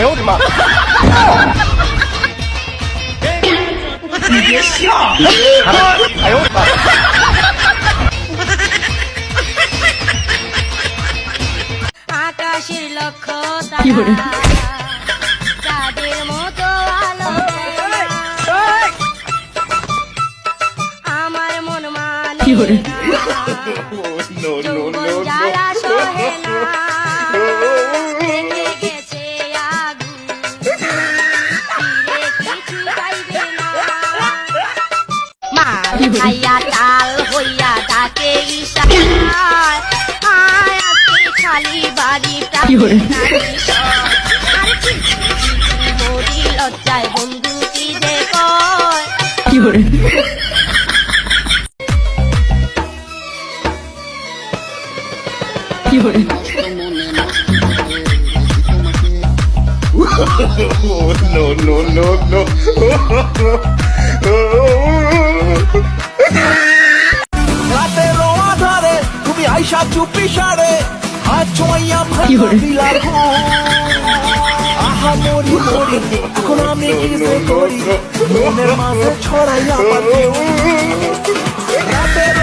哎呦我的妈！你别笑！哎呦我的妈！ আকাশের লক্ষ্য তারা তাদের মতো আলো দেয় না। আমার মন মানে যৌবন জ্বালা সহে না রেখে গেছে আগুন ফিরে কিছু চাইবে না মাল খাইয়া তাল হইয়া ডাকে ইশারায় আয় আজকে খালি বাড়িটা মরি লজ্জায় বন্ধু কি যে কয় no, no, no, no. রাতের আধারে তুমি আইসা চুপি সারে হাত ছোঁয়াইয়া ভাঙা দিলার আহা মরি মরি এখন আমি কি যে করি মনের মাঝে ছড়াইয়া পাতি রাতের